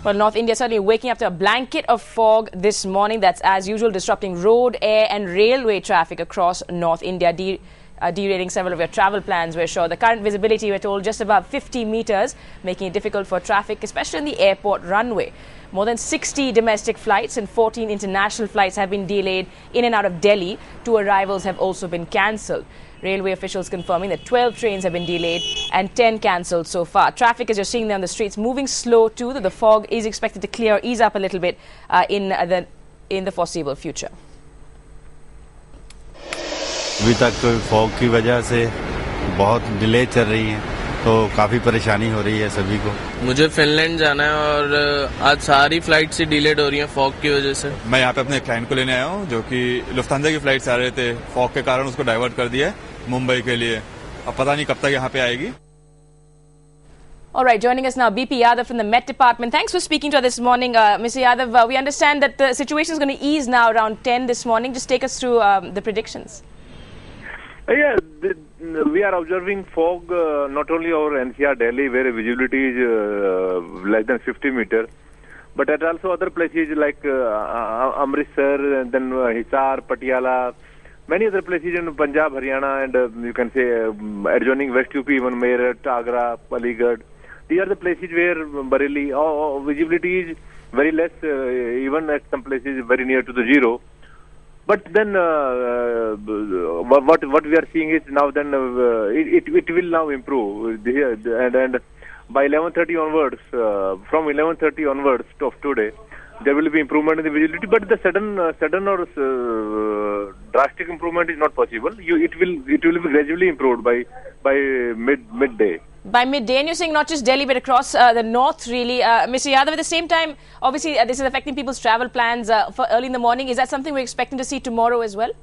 Well, North India certainly waking up to a blanket of fog this morning. That's as usual, disrupting road, air and railway traffic across North India, derailing several of your travel plans, we're sure. The current visibility, we're told, just above 50 meters, making it difficult for traffic, especially on the airport runway. More than 60 domestic flights and 14 international flights have been delayed in and out of Delhi. 2 arrivals have also been cancelled. Railway officials confirming that 12 trains have been delayed and 10 cancelled so far. Traffic, as you're seeing there on the streets, moving slow too. The fog is expected to ease up a little bit in the foreseeable future. अभी तक fog की वजह से बहुत delay चल रही है, तो काफ़ी परेशानी हो रही है सभी को। मुझे फिनलैंड जाना है और आज सारी फ्लाइट से डिलेड हो रही हैं फॉग की वजह से। मैं यहाँ पे अपने क्लाइंट को लेने आया हूँ जो कि लुफ्थांसा की फ्लाइट से आ रहे थे, फॉग के कारण उसको डाइवर्ट कर दिया मुंबई के लिए। अब पता नहीं कब तक यहाँ पे आएगी। All right, joining us now, BP Yadav from the Met Department. Thanks for speaking to us this morning, Mr. Yadav. We understand that the situation is going to ease now around 10 this morning. Just take us through the predictions. Yeah, we are observing fog not only over NCR Delhi, where visibility is less than 50 meters, but at also other places like Amritsar, and then Hisar, Patiala, many other places in Punjab, Haryana, and you can say adjoining West UP, even Meerut, Agra, Aligarh. These are the places where Bareilly visibility is very less, even at some places very near to the zero. But then what we are seeing is now then it will now improve, and by 11:30 onwards, from 11:30 onwards of today, there will be improvement in the visibility. But the sudden or drastic improvement is not possible. It will be gradually improved by midday. By midday, and you're saying not just Delhi but across the north, really. Mr. Yadav, at the same time, obviously this is affecting people's travel plans for early in the morning. Is that something we're expecting to see tomorrow as well?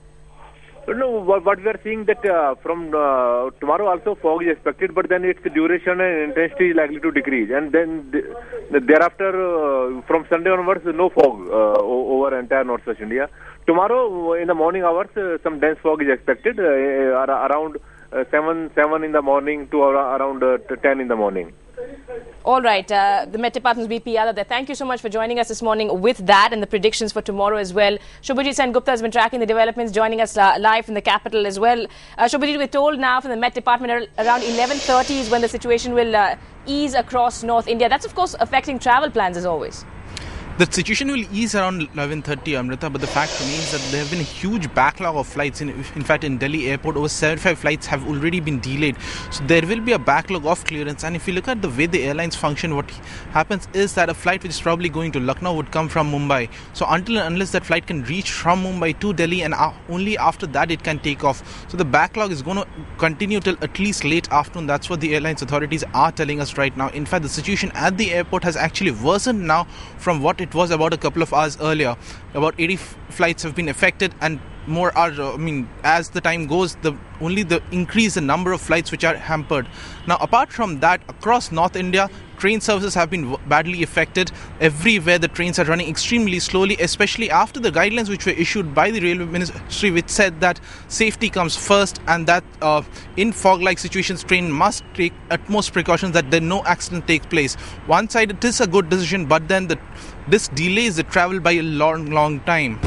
No, what we are seeing that from tomorrow also fog is expected, but then its duration and intensity is likely to decrease. And then thereafter, from Sunday onwards, no fog over entire northwest India. Tomorrow in the morning hours, some dense fog is expected around 7 in the morning to around 10 in the morning. All right, the Met Department's BP Yadav there. Thank you so much for joining us this morning with that and the predictions for tomorrow as well. Shubhajit Sen-Gupta has been tracking the developments, joining us live from the capital as well. Shubhajit, we're told now from the Met Department around 11:30 is when the situation will ease across North India. That's of course affecting travel plans as always. The situation will ease around 11:30, Amrita, but the fact remains that there have been a huge backlog of flights. In fact, in Delhi airport, over 75 flights have already been delayed. So there will be a backlog of clearance. And if you look at the way the airlines function, what happens is that a flight which is probably going to Lucknow would come from Mumbai. So until and unless that flight can reach from Mumbai to Delhi, and only after that it can take off. So the backlog is going to continue till at least late afternoon. That's what the airlines authorities are telling us right now. In fact, the situation at the airport has actually worsened now from what it was about a couple of hours earlier. About 80 flights have been affected, and more are, as the time goes, only the increase in number of flights which are hampered. Now, apart from that, across North India, train services have been badly affected. Everywhere the trains are running extremely slowly, especially after the guidelines which were issued by the Railway Ministry, which said that safety comes first, and that in fog-like situations, train must take utmost precautions that no accident takes place. One side, it is a good decision, but then this delays the travel by a long time.